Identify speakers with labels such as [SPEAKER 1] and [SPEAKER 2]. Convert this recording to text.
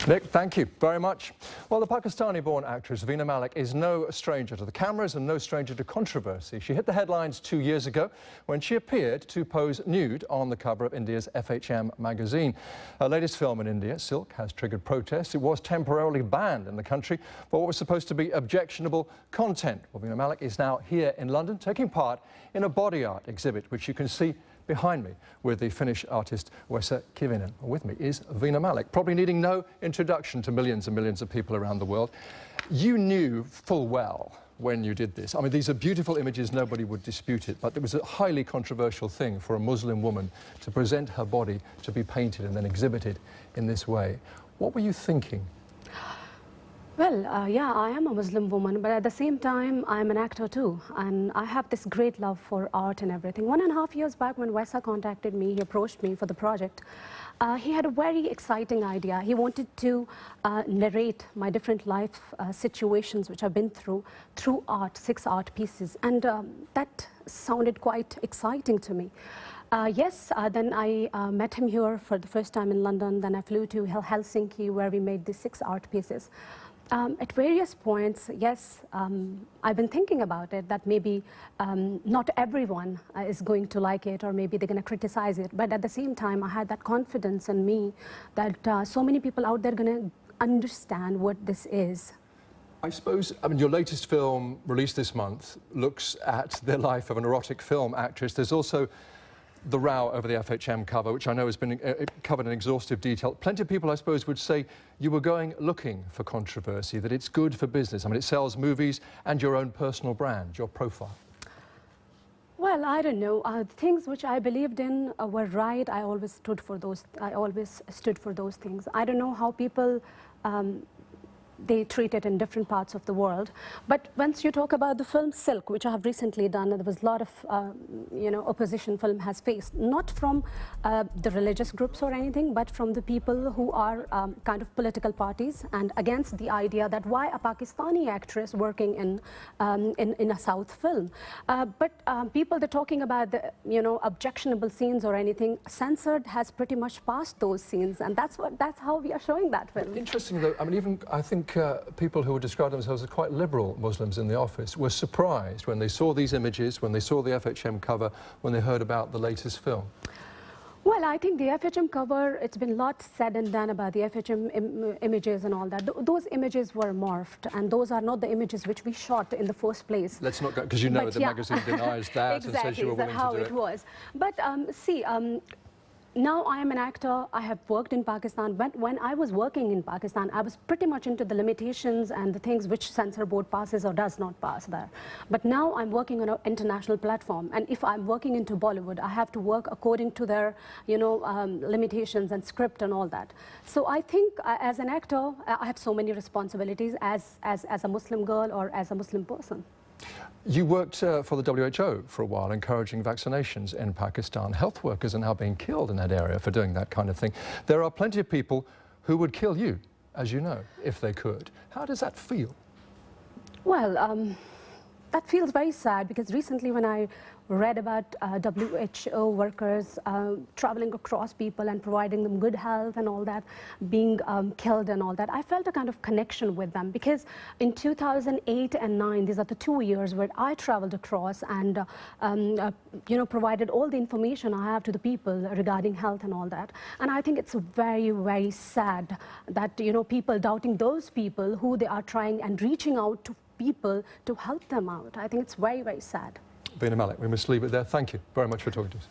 [SPEAKER 1] Nick, thank you very much. Well, the Pakistani-born actress Veena Mallik is no stranger to the cameras and no stranger to controversy. She hit the headlines 2 years ago when she appeared to pose nude on the cover of India's FHM magazine. Her latest film in India, Silk, has triggered protests. It was temporarily banned in the country for what was supposed to be objectionable content. Well, Veena Mallik is now here in London taking part in a body art exhibit, which you can see behind me with the Finnish artist Veena Mallik. With me is Veena Mallik, probably needing no introduction to millions and millions of people around the world. You knew full well when you did this. I mean, these are beautiful images, nobody would dispute it, but it was a highly controversial thing for a Muslim woman to present her body to be painted and then exhibited in this way. What were you thinking?
[SPEAKER 2] Well, yeah, I am a Muslim woman, but at the same time, I'm an actor too. And I have this great love for art and everything. 1.5 years back when Veena contacted me, he approached me for the project. He had a very exciting idea. He wanted to narrate my different life situations which I've been through art, 6 art pieces. And that sounded quite exciting to me. Then I met him here for the first time in London. Then I flew to Helsinki, where we made these 6 art pieces. At various points, yes, I've been thinking about it, that maybe not everyone is going to like it, or maybe they're going to criticize it. But at the same time, I had that confidence in me that so many people out there are going to understand what this is.
[SPEAKER 1] I suppose, I mean, your latest film, released this month, looks at the life of an erotic film actress. There's also the row over the FHM cover, which I know has been covered in exhaustive detail. Plenty of people, I suppose, would say you were going looking for controversy, that it's good for business. I mean, it sells movies and your own personal brand, your profile.
[SPEAKER 2] Well, I don't know. Things which I believed in were right. I always stood for those. I always stood for those things. I don't know how people they treat it in different parts of the world. But once you talk about the film Silk, which I have recently done, there was a lot of, opposition film has faced, not from the religious groups or anything, but from the people who are kind of political parties and against the idea that why a Pakistani actress working in a South film. But people, they're talking about the, objectionable scenes or anything. Censored has pretty much passed those scenes, and that's how we are showing that film.
[SPEAKER 1] Interesting, though. I mean, even I think people who would describe themselves as quite liberal Muslims in the office were surprised when they saw these images, when they saw the FHM cover, when they heard about the latest film.
[SPEAKER 2] Well, I think the FHM cover, it's been a lot said and done about the FHM images and all that. Those images were morphed, and those are not the images which we shot in the first place.
[SPEAKER 1] Let's not go, because you know but the magazine denies that
[SPEAKER 2] exactly,
[SPEAKER 1] and says you were willing to do it.
[SPEAKER 2] Exactly, that's how it was. But now I am an actor. I have worked in Pakistan, but when I was working in Pakistan, I was pretty much into the limitations and the things which censor board passes or does not pass there. But now I'm working on an international platform, and if I'm working into Bollywood, I have to work according to their, limitations and script and all that. So I think as an actor, I have so many responsibilities as a Muslim girl or as a Muslim person.
[SPEAKER 1] You worked for the WHO for a while, encouraging vaccinations in Pakistan. Health workers are now being killed in that area for doing that kind of thing. There are plenty of people who would kill you, as you know, if they could. How does that feel?
[SPEAKER 2] Well, that feels very sad, because recently when I read about WHO workers traveling across people and providing them good health and all that, being killed and all that, I felt a kind of connection with them, because in 2008 and 9, these are the 2 years where I traveled across and provided all the information I have to the people regarding health and all that. And I think it's very, very sad that people doubting those people who they are trying and reaching out to people to help them out. I think it's very, very sad.
[SPEAKER 1] Veena Mallik, we must leave it there. Thank you very much for talking to us.